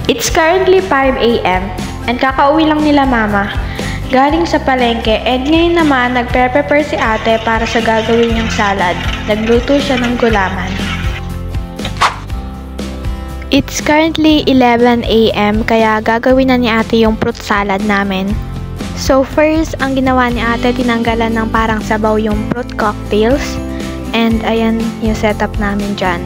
It's currently 5 a.m. and kakauwi lang nila mama galing sa palengke, and ngayon naman nagpe-prepare si ate para sa gagawin niyang salad. Nagluto siya ng gulaman. It's currently 11 a.m. kaya gagawin na ni ate yung fruit salad namin. So first, ang ginawa ni ate, tinanggalan ng parang sabaw yung fruit cocktails. And ayan yung setup namin dyan.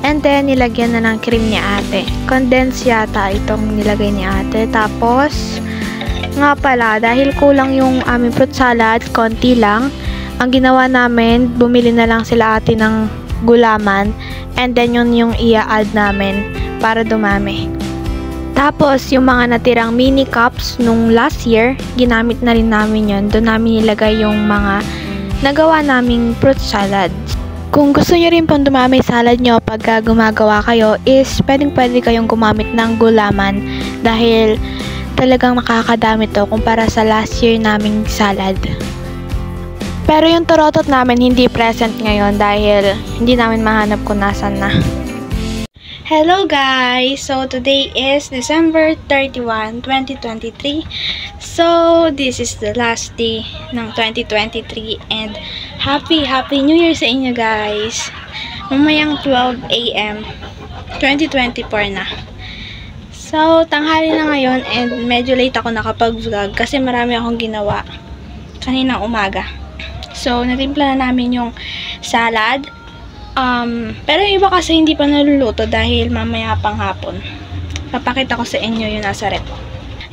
And then, nilagyan na ng cream ni ate. Condensed yata itong nilagay ni ate. Tapos, nga pala, dahil kulang yung aming fruit salad, konti lang, ang ginawa namin, bumili na lang sila ate ng gulaman. And then, yun yung i-add namin para dumami. Tapos, yung mga natirang mini cups nung last year, ginamit na rin namin yun. Doon namin nilagay yung mga nagawa naming fruit salad. Kung gusto nyo rin pong dumami salad nyo pagka gumagawa kayo, is pwede kayong gumamit ng gulaman dahil talagang makakadami to kumpara sa last year naming salad. Pero yung torotot namin hindi present ngayon dahil hindi namin mahanap kung nasan na. Hello guys! So today is December 31, 2023. So this is the last day ng 2023 and Happy New Year sa inyo guys! Mamayang 12 a.m. 2024 na. So tanghali na ngayon and medyo late ako nakapag-vlog kasi marami akong ginawa kaninang umaga. So natimpla na namin yung salad. Pero yung iba kasi hindi pa naluluto dahil mamaya pang hapon. Papakita ko sa inyo yung nasa rep.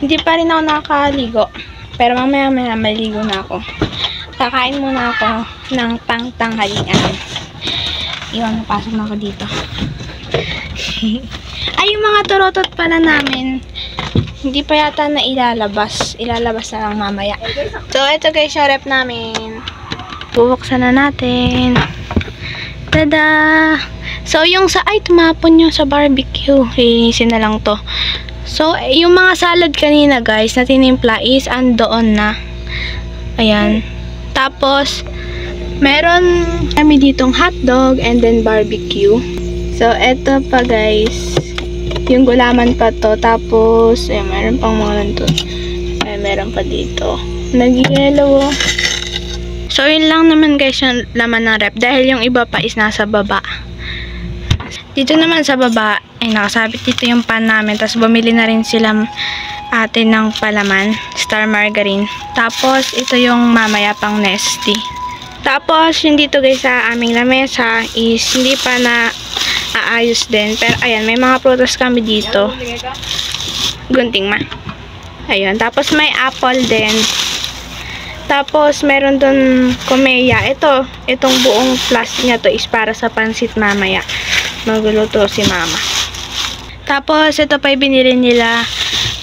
Hindi pa rin ako nakakaligo. Pero mamaya maligo na ako. Kakain muna ako ng pangtanghalian. Iwan, napasok na ako dito. Ay, yung mga torotot pala namin, hindi pa yata na ilalabas. Ilalabas na lang mamaya. So, ito guys yung rep namin. Bubuksan na natin. Tada! So, yung tumapon yung sa barbecue. Linisin na lang to. So, yung mga salad kanina guys, na tinimpla is andoon na. Ayan. Tapos, meron kami ditong hotdog and then barbecue. So, eto pa guys. Yung gulaman pa to. Tapos, meron pang mga nandun. Meron pa dito. Nag-yellow. So, yun lang naman guys yung laman ng rep. Dahil yung iba pa is nasa baba. Dito naman sa baba, ay nakasabit dito yung pan namin. Tapos, bumili na rin sila ate ng palaman. Star Margarine. Tapos, ito yung mamaya pang Nesty. Tapos, yung dito guys sa aming lamesa is hindi pa na aayos din. Pero, ayan, may mga prutas kami dito. Gunting ma. Ayun. Tapos, may apple din. Tapos, meron dun kumeya. Itong buong plastic niya to is para sa pansit mamaya. Magluluto si mama. Tapos, ito pa yung binili nila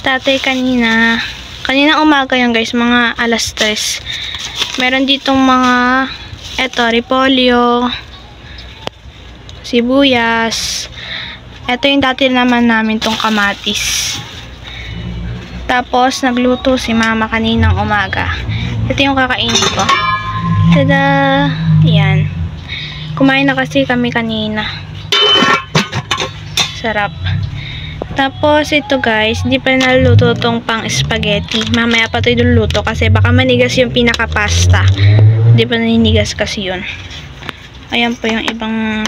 tatay kanina. Kanina umaga yan guys, mga alas 3. Meron ditong mga, repolyo, sibuyas. Ito yung dati naman namin tong kamatis. Tapos, nagluto si mama kaninang umaga. Ito yung kakainin ko. Tada! Yan. Kumain na kasi kami kanina. Sarap. Tapos, ito guys, hindi pa naluluto tong pang spaghetti. Mamaya pa ito iluluto kasi baka manigas yung pinaka-pasta. Hindi pa naninigas kasi yun. Ayan po yung ibang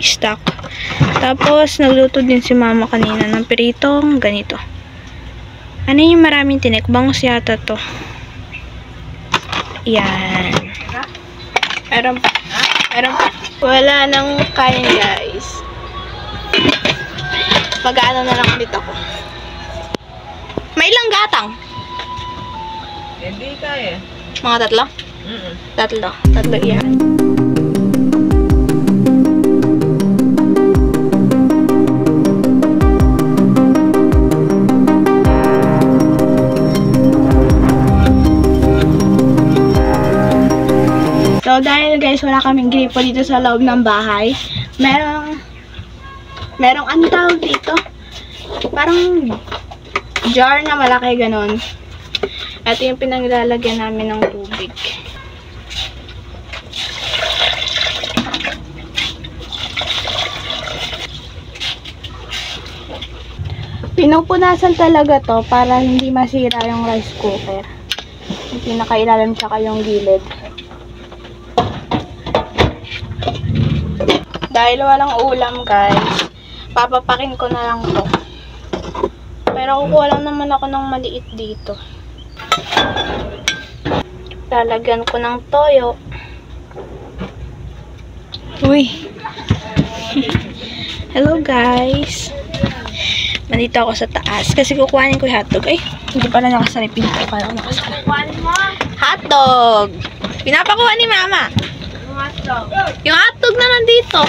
stock. Tapos, nagluto din si mama kanina ng piritong ganito. Ano yung maraming tinik? Bangus yata to. Yan. Meron pa. Wala nang kain guys. Mag-ano na lang ulit ako. May ilang gatang? Hindi kaya. Mga tatlo? Tatlo yan. So, dahil guys, wala kaming gripo dito sa loob ng bahay, merong ano tawag dito? Parang jar na malaki ganon. Ito yung pinaglalagyan namin ng tubig. Pinupunasan talaga to para hindi masira yung rice cooker. Yung pinakailalim tsaka yung gilid. Dahil walang ulam guys, papapakin ko na lang to. Pero kukuha lang naman ako ng maliit dito. Lalagyan ko ng toyo. Uy! Hello guys! Nandito ako sa taas kasi kukuhanin ko yung hotdog. Ay, hindi pala nakasara yung pinto. Kala ko nakasara. Hotdog! Pinapakuha ni mama. Yung hotdog na nandito.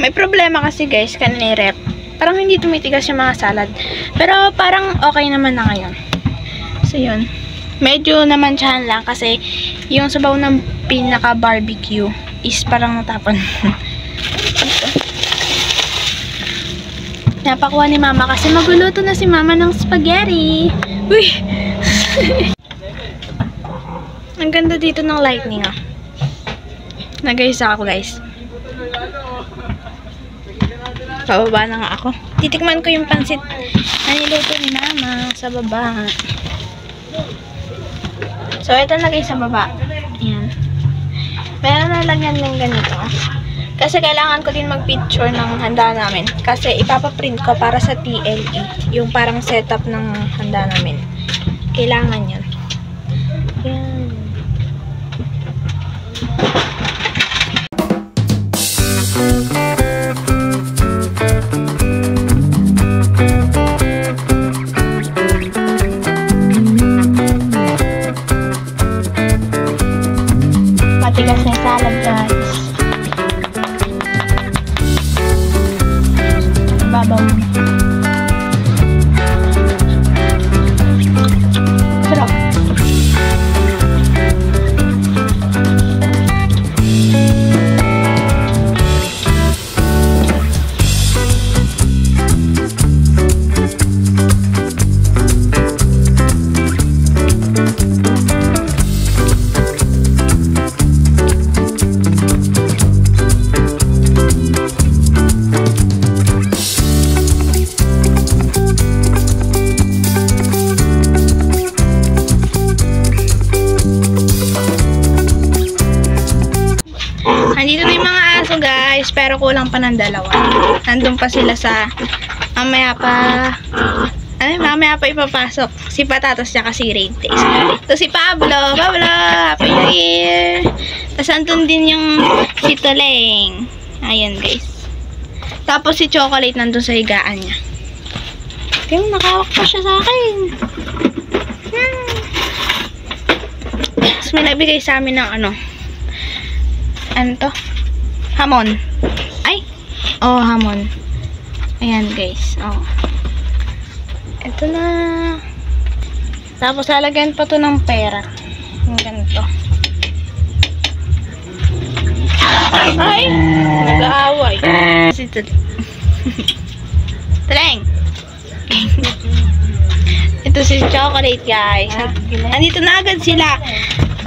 May problema kasi guys, kanina yung rep. Parang hindi tumitigas yung mga salad. Pero parang okay naman na ngayon. So yun. Medyo naman tiyan lang kasi yung sabaw ng pinaka barbecue is parang natapon. Napakuha ni mama kasi magluluto na si mama ng spaghetti. Uy! Ang ganda dito ng lightning ah. Nag-ayusa ako guys. Pababa na nga ako. Titikman ko yung pansit na niluto ni mama sa baba. So ito lagay sa baba. Ayan. Pero nalagyan lang ganito. Kasi kailangan ko din mag-picture ng handa namin. Kasi ipapaprint ko para sa TLE. Yung parang setup ng handa namin. Kailangan yun. Yan. Matigas na yung salad guys. Babaw. Sarap. Nandito na yung mga aso guys, pero kulang pa ng dalawa. Nandun pa sila sa mamaya pa ipapasok. Si Patatas niya kasi Rain Taste. So si Pablo, Happy New Year! Tapos andun din yung si Toleng. Ayan guys. Tapos si Chocolate nandun sa higaan niya. Tingnan, nakawak pa siya sa akin. Tapos may nabigay sa amin ng ano to? Hamon. Ay! Oh, hamon. Ayan, guys. Oh. Ito na. Tapos, lalagyan pa to ng pera. Yung ganito. Ay! Nag-aaway. Si Taleng! Ito si Chocolate, guys. Andito na agad sila.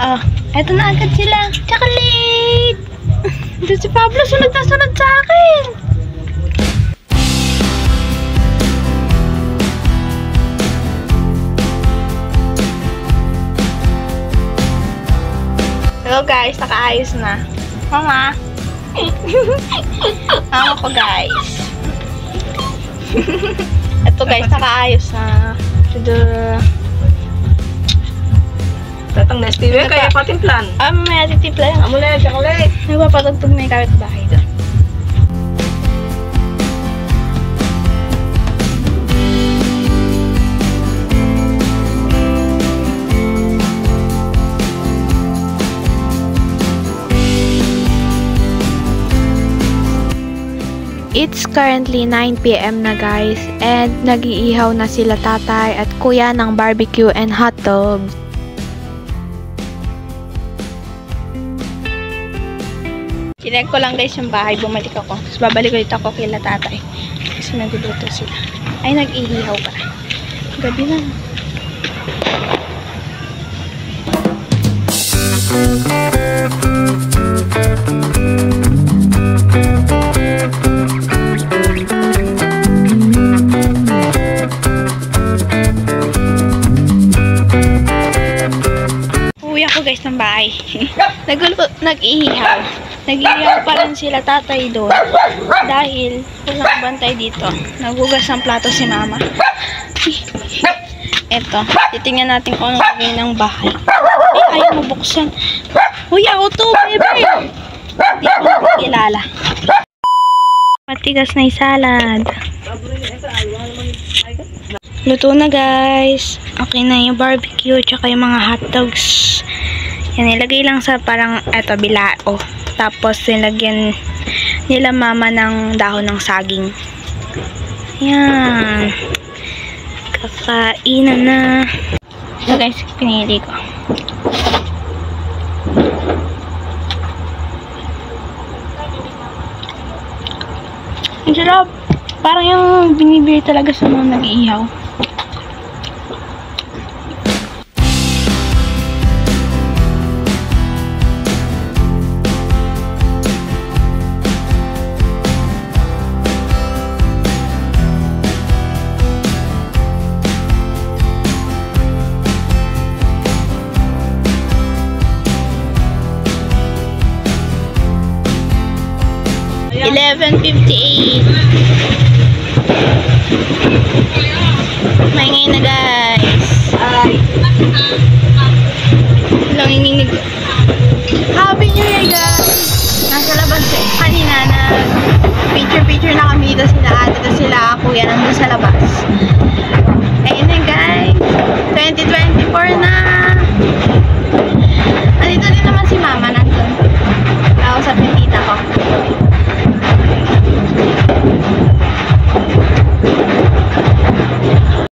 Oh, eto na agad sila. Chocolate! Ito si Pablo, sunod na sunod sa akin. Hello guys, nakaayos na. Mama. Mama ko guys. Ito guys, nakaayos na. Tatang nesty we, kaya patimplan. Mamaya titimpla yan. Amo na yung chocolate. Nagpapatugtog na yung kapitbahay doon. It's currently 9 PM na guys, and nag-iihaw na sila tatay at kuya ng barbecue and hot dogs. Chinek ko lang guys yung bahay, bumalik ako. Tapos babalik ulit ako kila tatay. Kasi nagluluto sila. Ay, nag-iihaw pa. Gabi na. nag-iihaw. Nag-iihaw pa rin sila tatay doon. Dahil walang bantay dito. Nagugas ng plato si mama. Eto, titingnan natin kung anong gawin ng bahay. Ay, ayaw mo buksan. Uy, ako to, bebe! Hindi ko nakikilala. Matigas na yung salad. Luto na, guys. Okay na yung barbecue, tsaka yung mga hotdogs. Yan, ilagay lang sa parang, eto, bilao. Tapos, nilagyan nila mama ng dahon ng saging. Yan. Kakainan na. So, guys, pinili ko. Ang sarap. Parang yung binibili talaga sa mga nag-iihaw. $11.58. Maingay na, guys. Lang inginig. Happy New Year, guys. Nasa labas eh. Kanina na picture na kami dito sila ate, dito sila kuya nandun sa labas.